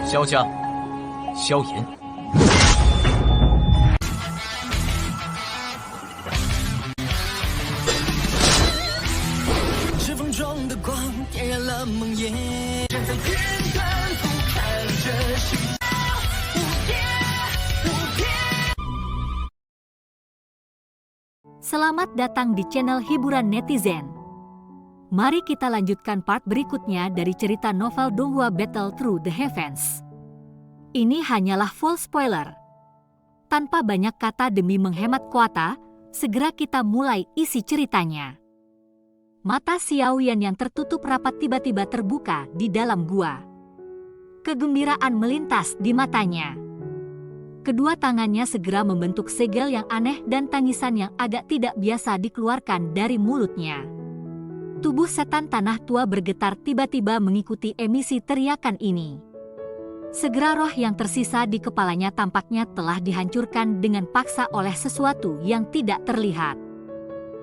萧家、萧炎。指缝中的光点燃了梦魇，站在天端俯瞰着世界无边无边。 Selamat datang di channel hiburan netizen. Mari kita lanjutkan part berikutnya dari cerita novel Donghua Battle Through the Heavens. Ini hanyalah full spoiler. Tanpa banyak kata demi menghemat kuota, segera kita mulai isi ceritanya. Mata Xiaoyan yang tertutup rapat tiba-tiba terbuka di dalam gua. Kegembiraan melintas di matanya. Kedua tangannya segera membentuk segel yang aneh dan tangisan yang agak tidak biasa dikeluarkan dari mulutnya. Tubuh setan tanah tua bergetar tiba-tiba mengikuti emisi teriakan ini. Segera roh yang tersisa di kepalanya tampaknya telah dihancurkan dengan paksa oleh sesuatu yang tidak terlihat.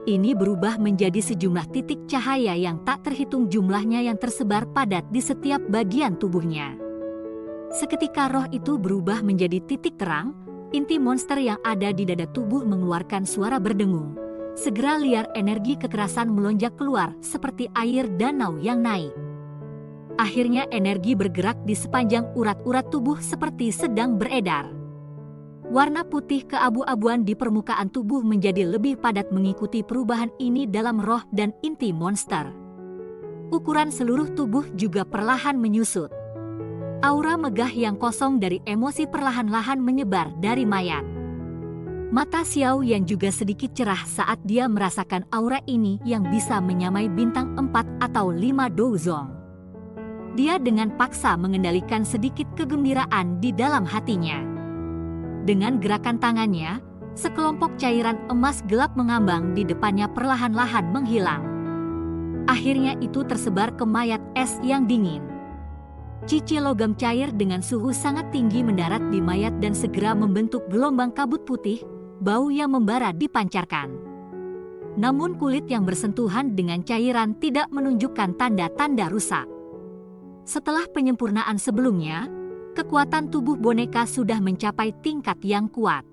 Ini berubah menjadi sejumlah titik cahaya yang tak terhitung jumlahnya yang tersebar padat di setiap bagian tubuhnya. Seketika roh itu berubah menjadi titik terang, inti monster yang ada di dada tubuh mengeluarkan suara berdengung. Segera liar energi kekerasan melonjak keluar seperti air danau yang naik. Akhirnya energi bergerak di sepanjang urat-urat tubuh seperti sedang beredar. Warna putih keabu-abuan di permukaan tubuh menjadi lebih padat mengikuti perubahan ini dalam roh dan inti monster. Ukuran seluruh tubuh juga perlahan menyusut. Aura megah yang kosong dari emosi perlahan-lahan menyebar dari mayat. Mata Xiaoyan juga sedikit cerah saat dia merasakan aura ini yang bisa menyamai bintang 4 atau 5 Douzong. Dia dengan paksa mengendalikan sedikit kegembiraan di dalam hatinya. Dengan gerakan tangannya, sekelompok cairan emas gelap mengambang di depannya perlahan-lahan menghilang. Akhirnya itu tersebar ke mayat es yang dingin. Cici logam cair dengan suhu sangat tinggi mendarat di mayat dan segera membentuk gelombang kabut putih. Bau yang membara dipancarkan. Namun kulit yang bersentuhan dengan cairan tidak menunjukkan tanda-tanda rusak. Setelah penyempurnaan sebelumnya, kekuatan tubuh boneka sudah mencapai tingkat yang kuat.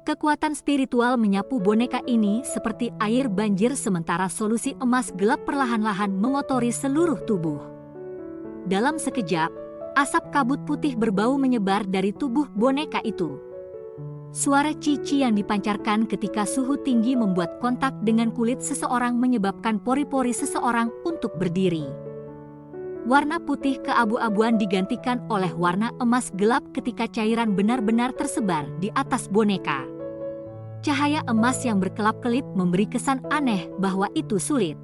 Kekuatan spiritual menyapu boneka ini seperti air banjir sementara solusi emas gelap perlahan-lahan mengotori seluruh tubuh. Dalam sekejap, asap kabut putih berbau menyebar dari tubuh boneka itu. Suara cici yang dipancarkan ketika suhu tinggi membuat kontak dengan kulit seseorang menyebabkan pori-pori seseorang untuk berdiri. Warna putih keabu-abuan digantikan oleh warna emas gelap ketika cairan benar-benar tersebar di atas boneka. Cahaya emas yang berkelap-kelip memberi kesan aneh bahwa itu sulit.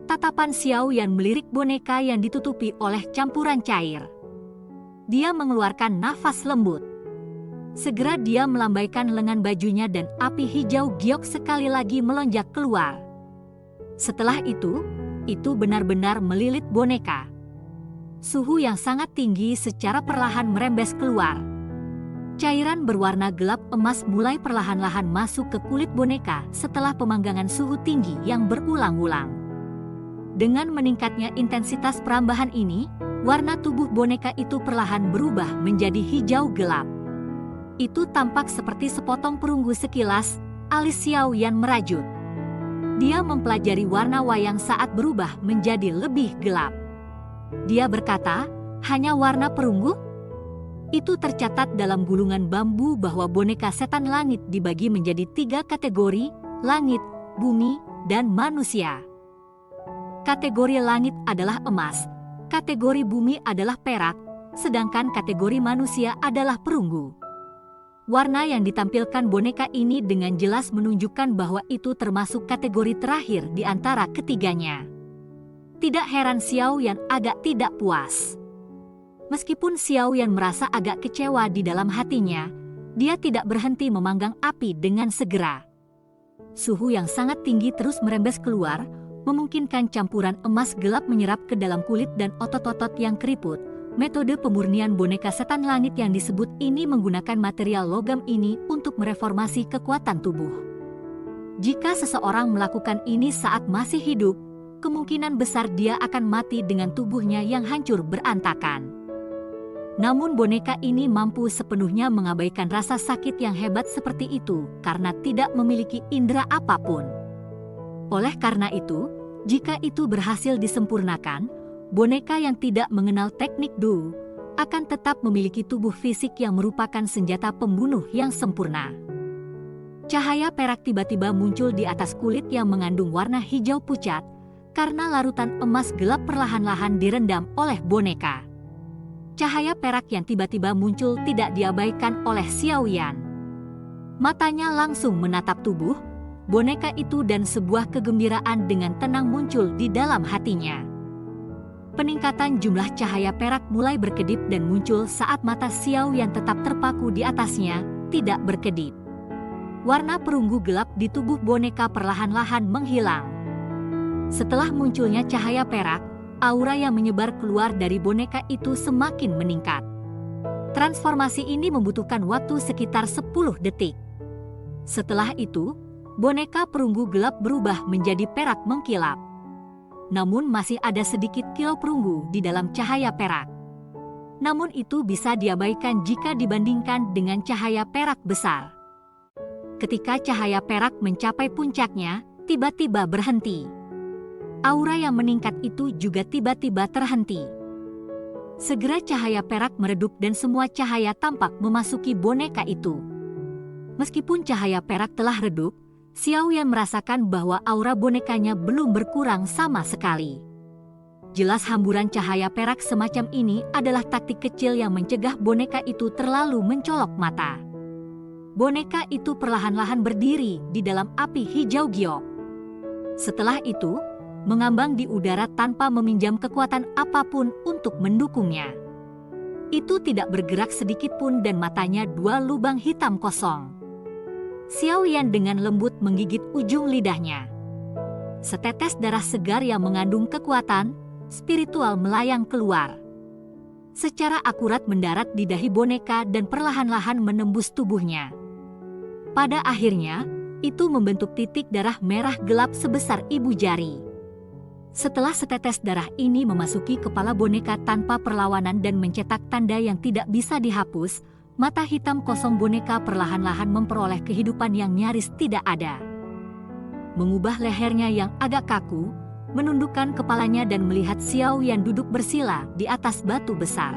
Tatapan Xiaoyan melirik boneka yang ditutupi oleh campuran cair. Dia mengeluarkan nafas lembut. Segera dia melambaikan lengan bajunya dan api hijau giok sekali lagi melonjak keluar. Setelah itu benar-benar melilit boneka. Suhu yang sangat tinggi secara perlahan merembes keluar. Cairan berwarna gelap emas mulai perlahan-lahan masuk ke kulit boneka setelah pemanggangan suhu tinggi yang berulang-ulang. Dengan meningkatnya intensitas perambahan ini, warna tubuh boneka itu perlahan berubah menjadi hijau gelap. Itu tampak seperti sepotong perunggu sekilas, alis Xiaoyan merajut. Dia mempelajari warna wayang saat berubah menjadi lebih gelap. Dia berkata, hanya warna perunggu? Itu tercatat dalam gulungan bambu bahwa boneka setan langit dibagi menjadi 3 kategori, langit, bumi, dan manusia. Kategori langit adalah emas, kategori bumi adalah perak, sedangkan kategori manusia adalah perunggu. Warna yang ditampilkan boneka ini dengan jelas menunjukkan bahwa itu termasuk kategori terakhir di antara ketiganya. Tidak heran Xiaoyan agak tidak puas. Meskipun Xiaoyan merasa agak kecewa di dalam hatinya, dia tidak berhenti memanggang api dengan segera. Suhu yang sangat tinggi terus merembes keluar, memungkinkan campuran emas gelap menyerap ke dalam kulit dan otot-otot yang keriput. Metode pemurnian boneka setan langit yang disebut ini menggunakan material logam ini untuk mereformasi kekuatan tubuh. Jika seseorang melakukan ini saat masih hidup, kemungkinan besar dia akan mati dengan tubuhnya yang hancur berantakan. Namun boneka ini mampu sepenuhnya mengabaikan rasa sakit yang hebat seperti itu karena tidak memiliki indera apapun. Oleh karena itu, jika itu berhasil disempurnakan, boneka yang tidak mengenal teknik Do akan tetap memiliki tubuh fisik yang merupakan senjata pembunuh yang sempurna. Cahaya perak tiba-tiba muncul di atas kulit yang mengandung warna hijau pucat karena larutan emas gelap perlahan-lahan direndam oleh boneka. Cahaya perak yang tiba-tiba muncul tidak diabaikan oleh Xiaoyan. Matanya langsung menatap tubuh boneka itu dan sebuah kegembiraan dengan tenang muncul di dalam hatinya. Peningkatan jumlah cahaya perak mulai berkedip dan muncul saat mata Xiaoyan tetap terpaku di atasnya, tidak berkedip. Warna perunggu gelap di tubuh boneka perlahan-lahan menghilang. Setelah munculnya cahaya perak, aura yang menyebar keluar dari boneka itu semakin meningkat. Transformasi ini membutuhkan waktu sekitar 10 detik. Setelah itu, boneka perunggu gelap berubah menjadi perak mengkilap. Namun masih ada sedikit kilau perunggu di dalam cahaya perak. Namun itu bisa diabaikan jika dibandingkan dengan cahaya perak besar. Ketika cahaya perak mencapai puncaknya, tiba-tiba berhenti. Aura yang meningkat itu juga tiba-tiba terhenti. Segera cahaya perak meredup dan semua cahaya tampak memasuki boneka itu. Meskipun cahaya perak telah redup, Xiaoyan merasakan bahwa aura bonekanya belum berkurang sama sekali. Jelas hamburan cahaya perak semacam ini adalah taktik kecil yang mencegah boneka itu terlalu mencolok mata. Boneka itu perlahan-lahan berdiri di dalam api hijau giok. Setelah itu, mengambang di udara tanpa meminjam kekuatan apapun untuk mendukungnya. Itu tidak bergerak sedikit pun dan matanya 2 lubang hitam kosong. Xiaoyan dengan lembut menggigit ujung lidahnya. Setetes darah segar yang mengandung kekuatan spiritual melayang keluar. Secara akurat mendarat di dahi boneka dan perlahan-lahan menembus tubuhnya. Pada akhirnya, itu membentuk titik darah merah gelap sebesar ibu jari. Setelah setetes darah ini memasuki kepala boneka tanpa perlawanan dan mencetak tanda yang tidak bisa dihapus, mata hitam kosong boneka perlahan-lahan memperoleh kehidupan yang nyaris tidak ada. Mengubah lehernya yang agak kaku, menundukkan kepalanya dan melihat Xiaoyan duduk bersila di atas batu besar.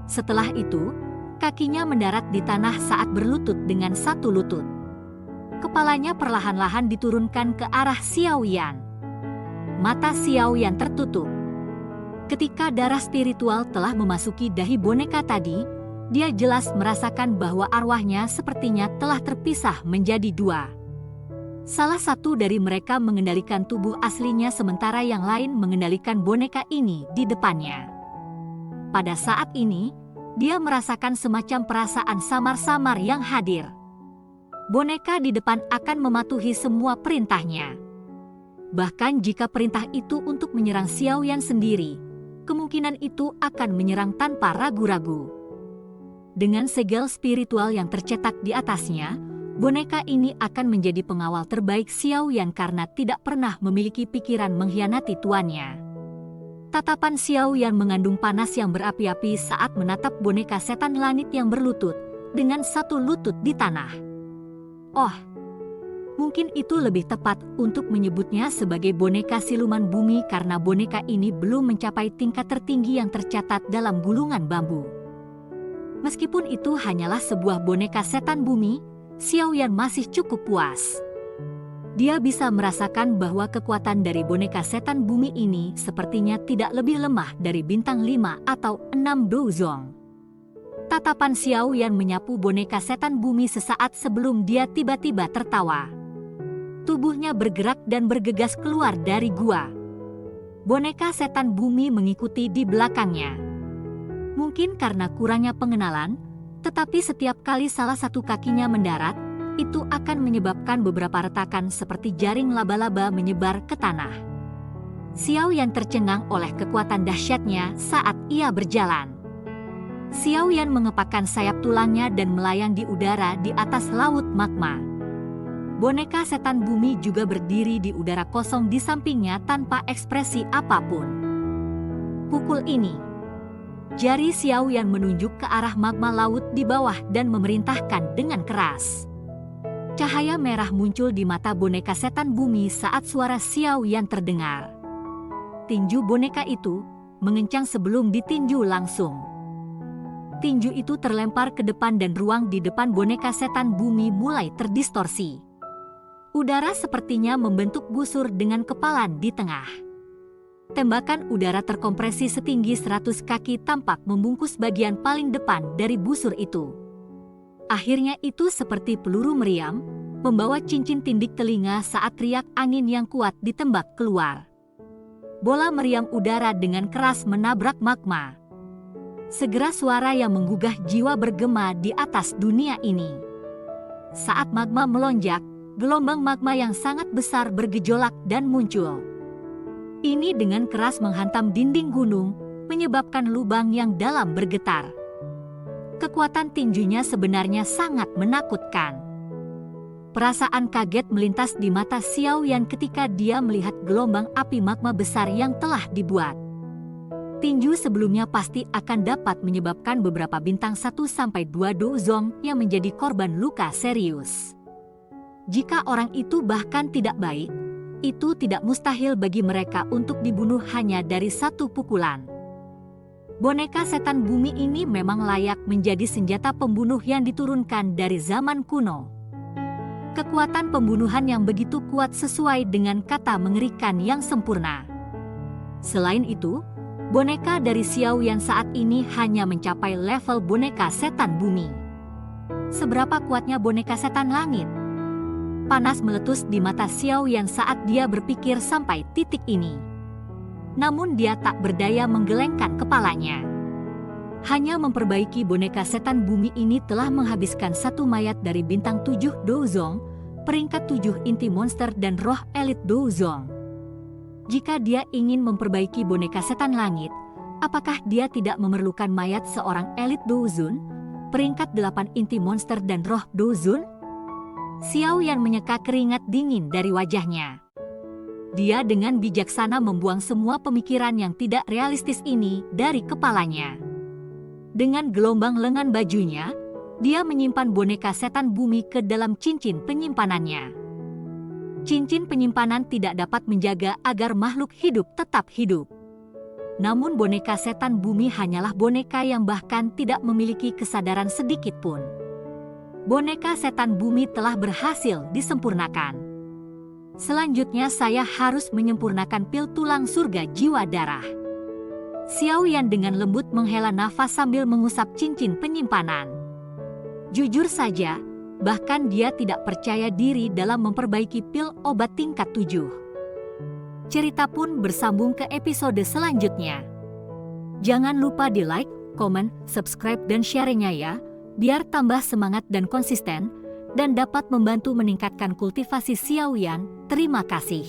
Setelah itu, kakinya mendarat di tanah saat berlutut dengan satu lutut. Kepalanya perlahan-lahan diturunkan ke arah Xiaoyan. Mata Xiaoyan tertutup. Ketika darah spiritual telah memasuki dahi boneka tadi, dia jelas merasakan bahwa arwahnya sepertinya telah terpisah menjadi 2. Salah satu dari mereka mengendalikan tubuh aslinya sementara yang lain mengendalikan boneka ini di depannya. Pada saat ini, dia merasakan semacam perasaan samar-samar yang hadir. Boneka di depan akan mematuhi semua perintahnya. Bahkan jika perintah itu untuk menyerang Xiaoyan sendiri, kemungkinan itu akan menyerang tanpa ragu-ragu. Dengan segel spiritual yang tercetak di atasnya, boneka ini akan menjadi pengawal terbaik Xiaoyan karena tidak pernah memiliki pikiran mengkhianati tuannya. Tatapan Xiaoyan mengandung panas yang berapi-api saat menatap boneka setan langit yang berlutut, dengan satu lutut di tanah. Oh, mungkin itu lebih tepat untuk menyebutnya sebagai boneka siluman bumi karena boneka ini belum mencapai tingkat tertinggi yang tercatat dalam gulungan bambu. Meskipun itu hanyalah sebuah boneka setan bumi, Xiaoyan masih cukup puas. Dia bisa merasakan bahwa kekuatan dari boneka setan bumi ini sepertinya tidak lebih lemah dari bintang 5 atau 6 Douzong. Tatapan Xiaoyan menyapu boneka setan bumi sesaat sebelum dia tiba-tiba tertawa. Tubuhnya bergerak dan bergegas keluar dari gua. Boneka setan bumi mengikuti di belakangnya. Mungkin karena kurangnya pengenalan, tetapi setiap kali salah satu kakinya mendarat, itu akan menyebabkan beberapa retakan seperti jaring laba-laba menyebar ke tanah. Xiaoyan tercengang oleh kekuatan dahsyatnya saat ia berjalan. Xiaoyan mengepakkan sayap tulangnya dan melayang di udara di atas laut magma. Boneka setan bumi juga berdiri di udara kosong di sampingnya tanpa ekspresi apapun. Pukul ini, Jari Xiaoyan menunjuk ke arah magma laut di bawah dan memerintahkan dengan keras. Cahaya merah muncul di mata boneka setan bumi saat suara Xiaoyan terdengar. Tinju boneka itu mengencang sebelum ditinju langsung. Tinju itu terlempar ke depan dan ruang di depan boneka setan bumi mulai terdistorsi. Udara sepertinya membentuk busur dengan kepalan di tengah. Tembakan udara terkompresi setinggi 100 kaki tampak membungkus bagian paling depan dari busur itu. Akhirnya itu seperti peluru meriam, membawa cincin tindik telinga saat riak angin yang kuat ditembak keluar. Bola meriam udara dengan keras menabrak magma. Segera suara yang menggugah jiwa bergema di atas dunia ini. Saat magma melonjak, gelombang magma yang sangat besar bergejolak dan muncul. Ini dengan keras menghantam dinding gunung, menyebabkan lubang yang dalam bergetar. Kekuatan tinjunya sebenarnya sangat menakutkan. Perasaan kaget melintas di mata Xiaoyan ketika dia melihat gelombang api magma besar yang telah dibuat. Tinju sebelumnya pasti akan dapat menyebabkan beberapa bintang 1-2 douzong yang menjadi korban luka serius. Jika orang itu bahkan tidak baik, itu tidak mustahil bagi mereka untuk dibunuh hanya dari satu pukulan. Boneka setan bumi ini memang layak menjadi senjata pembunuh yang diturunkan dari zaman kuno. Kekuatan pembunuhan yang begitu kuat sesuai dengan kata mengerikan yang sempurna. Selain itu, boneka dari Xiaoyan saat ini hanya mencapai level boneka setan bumi. Seberapa kuatnya boneka setan langit? Panas meletus di mata Xiaoyan saat dia berpikir sampai titik ini. Namun dia tak berdaya menggelengkan kepalanya. Hanya memperbaiki boneka setan bumi ini telah menghabiskan satu mayat dari bintang 7 douzong, peringkat 7 inti monster dan roh elit douzong. Jika dia ingin memperbaiki boneka setan langit, apakah dia tidak memerlukan mayat seorang elit douzun, peringkat 8 inti monster dan roh douzun? Xiaoyan menyeka keringat dingin dari wajahnya. Dia dengan bijaksana membuang semua pemikiran yang tidak realistis ini dari kepalanya. Dengan gelombang lengan bajunya, dia menyimpan boneka setan bumi ke dalam cincin penyimpanannya. Cincin penyimpanan tidak dapat menjaga agar makhluk hidup tetap hidup. Namun boneka setan bumi hanyalah boneka yang bahkan tidak memiliki kesadaran sedikit pun. Boneka setan bumi telah berhasil disempurnakan. Selanjutnya saya harus menyempurnakan pil tulang surga jiwa darah. Xiaoyan dengan lembut menghela nafas sambil mengusap cincin penyimpanan. Jujur saja, bahkan dia tidak percaya diri dalam memperbaiki pil obat tingkat 7. Cerita pun bersambung ke episode selanjutnya. Jangan lupa di like, komen, subscribe dan share-nya ya, biar tambah semangat dan konsisten, dan dapat membantu meningkatkan kultivasi Xiaoyan. Terima kasih.